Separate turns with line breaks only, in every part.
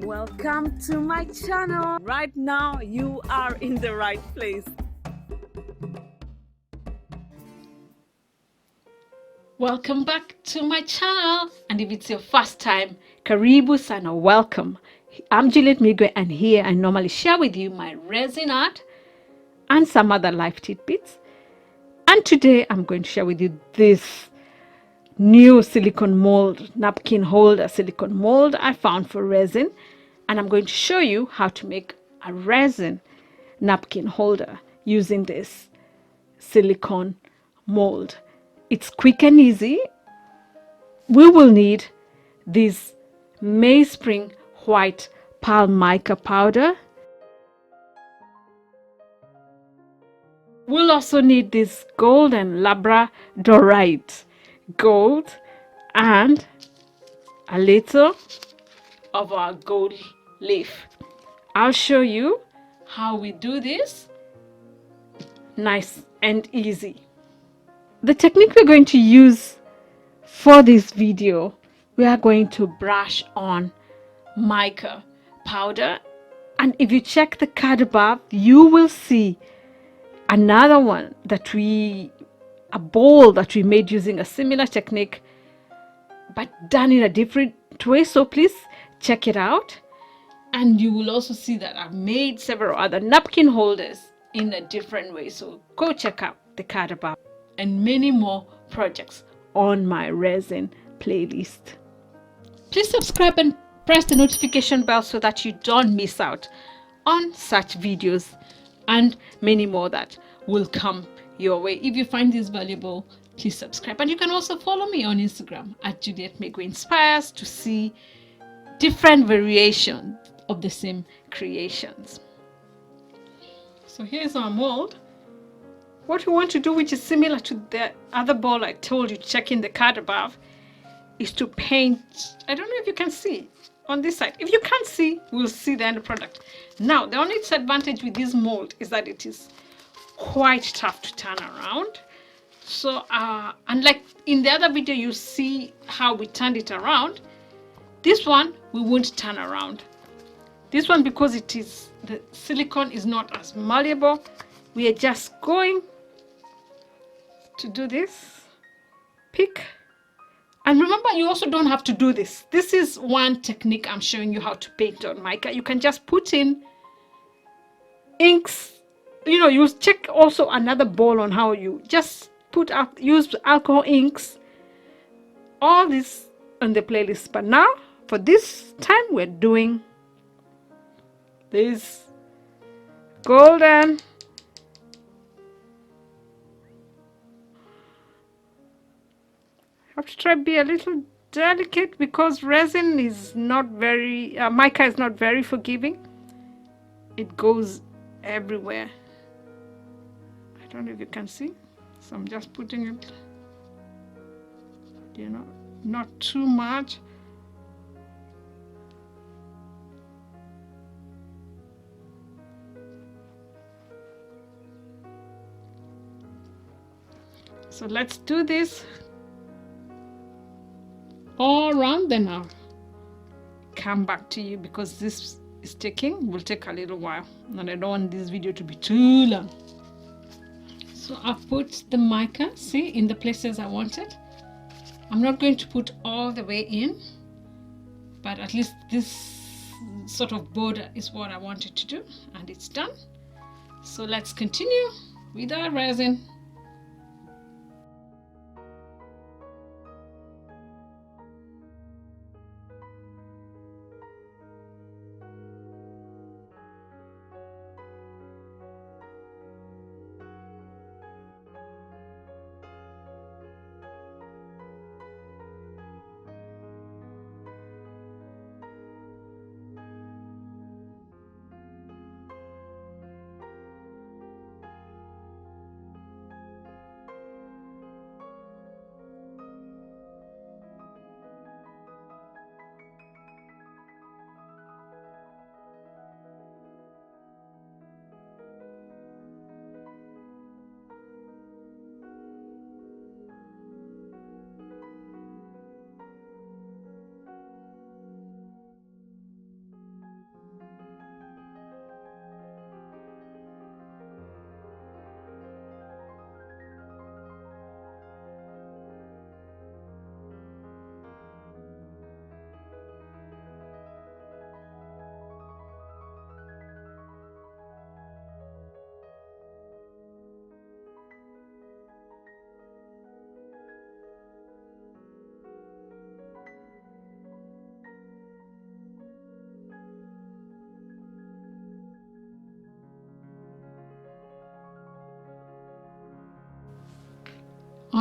Welcome to my channel. Right now you are in the right place.
Welcome back to my channel, and if it's your first time, karibu sana, welcome. I'm Juliet Migwi, and here I normally share with you my resin art and some other life tidbits. And today I'm going to share with you this new silicone mold, napkin holder silicone mold I found for resin, and I'm going to show you how to make a resin napkin holder using this silicone mold. It's quick and easy. We will need this MEYSPRING white palm mica powder. We'll also need this golden Labradorite gold and a little of our gold leaf. I'll show you how we do this nice and easy. The technique we're going to use for this video, we are going to brush on mica powder, and if you check the card above, you will see another one a bowl that we made using a similar technique but done in a different way, so please check it out. And you will also see that I've made several other napkin holders in a different way, so go check out the card above and many more projects on my resin playlist. Please subscribe and press the notification bell so that you don't miss out on such videos and many more that will come your way. If you find this valuable, please subscribe, and you can also follow me on Instagram at Juliet Migwi Inspires to see different variations of the same creations. So here's our mold. What we want to do, which is similar to the other ball I told you to check in the card above, is to paint. I don't know if you can see on this side. If you can't see, we'll see the end product. Now, the only disadvantage with this mold is that it is quite tough to turn around. So unlike in the other video, you see how we turned it around. This one, we won't turn around. This one, because the silicone is not as malleable, we are just going to do this, pick. And remember, you also don't have to do this. This is one technique I'm showing you how to paint on mica. You can just put in inks. You check also another bowl on how you just use alcohol inks. All this on the playlist. But now, for this time, we're doing this golden have to try to be a little delicate because resin is not very, mica is not very forgiving. It goes everywhere. I don't know if you can see, so I'm just putting it, not too much. So let's do this all around, then I'll come back to you because this will take a little while, and I don't want this video to be too long. So I've put the mica, see, in the places I wanted. I'm not going to put all the way in, but at least this sort of border is what I wanted to do, and it's done. So let's continue with our resin.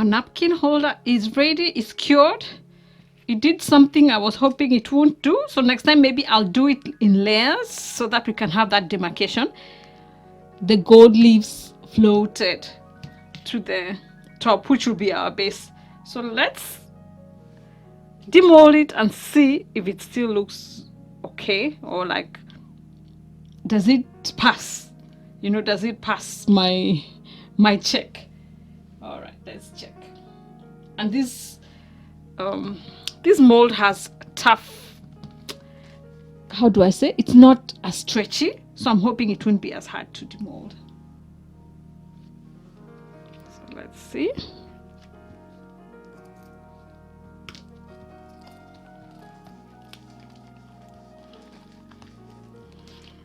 Our napkin holder is ready, it's cured. It did something I was hoping it won't do. So next time maybe I'll do it in layers so that we can have that demarcation. The gold leaves floated to the top, which will be our base. So let's demold it and see if it still looks okay, or like, does it pass? You know, does it pass my check? All right, let's check. And this mold has tough, how do I say, it's not as stretchy, so I'm hoping it won't be as hard to demold. So let's see.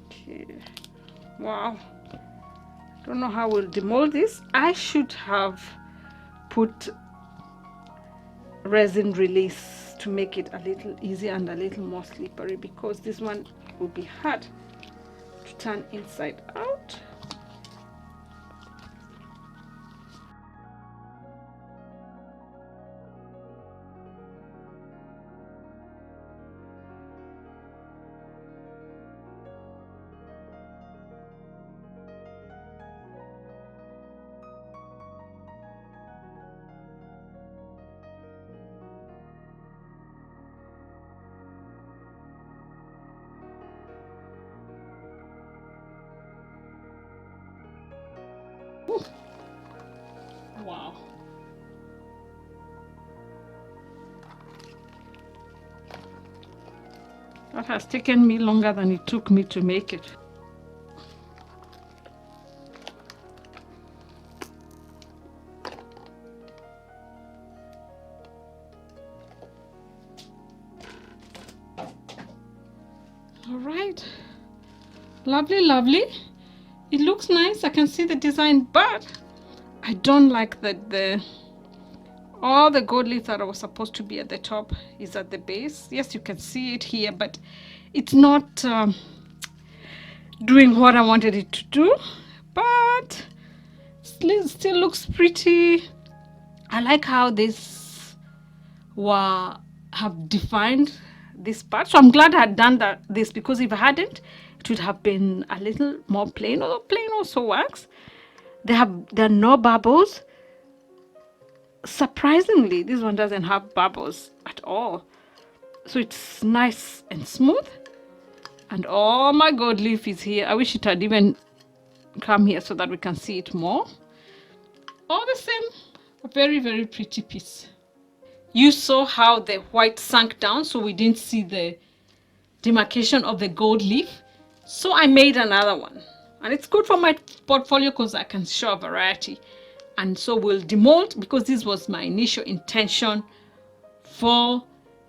Okay. Wow, don't know how we'll demold this. I should have put resin release to make it a little easier and a little more slippery, because this one will be hard to turn inside out. Wow. That has taken me longer than it took me to make it. All right. Lovely, lovely. It looks nice. I can see the design, but I don't like that all the gold leaf that was supposed to be at the top is at the base. Yes, you can see it here, but it's not doing what I wanted it to do, but still looks pretty. I like how this have defined this part. So I'm glad I had done this, because if I hadn't, it would have been a little more plain, although plain also works. There are no bubbles. Surprisingly, this one doesn't have bubbles at all. So it's nice and smooth. And all my gold leaf is here. I wish it had even come here so that we can see it more. All the same, a very, very pretty piece. You saw how the white sank down, so we didn't see the demarcation of the gold leaf. So I made another one. And it's good for my portfolio because I can show a variety. And so we'll demold, because this was my initial intention for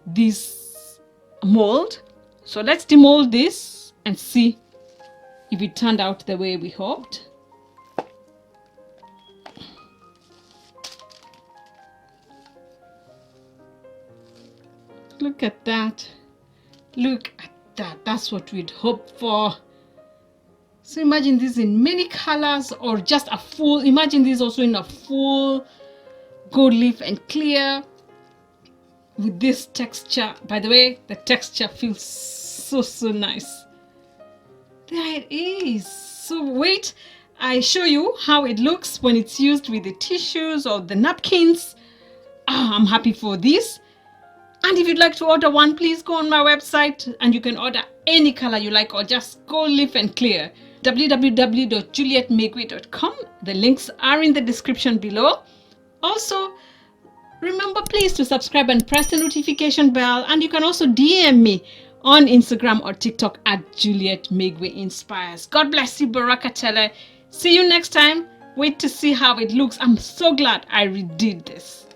this mold. So let's demold this and see if it turned out the way we hoped. Look at that. Look at that. That's what we'd hoped for. So imagine this in many colors, or just a full, imagine this also in a full gold leaf and clear with this texture. By the way, the texture feels so nice. There it is. So wait, I show you how it looks when it's used with the tissues or the napkins. I'm happy for this. And if you'd like to order one, please go on my website and you can order any color you like, or just gold leaf and clear. www.julietmigwi.com. The links are in the description below. Also, remember please to subscribe and press the notification bell, and you can also DM me on Instagram or TikTok at Juliet Migwi Inspires. God bless you, Barakatele. See you next time. Wait to see how it looks. I'm so glad I redid this.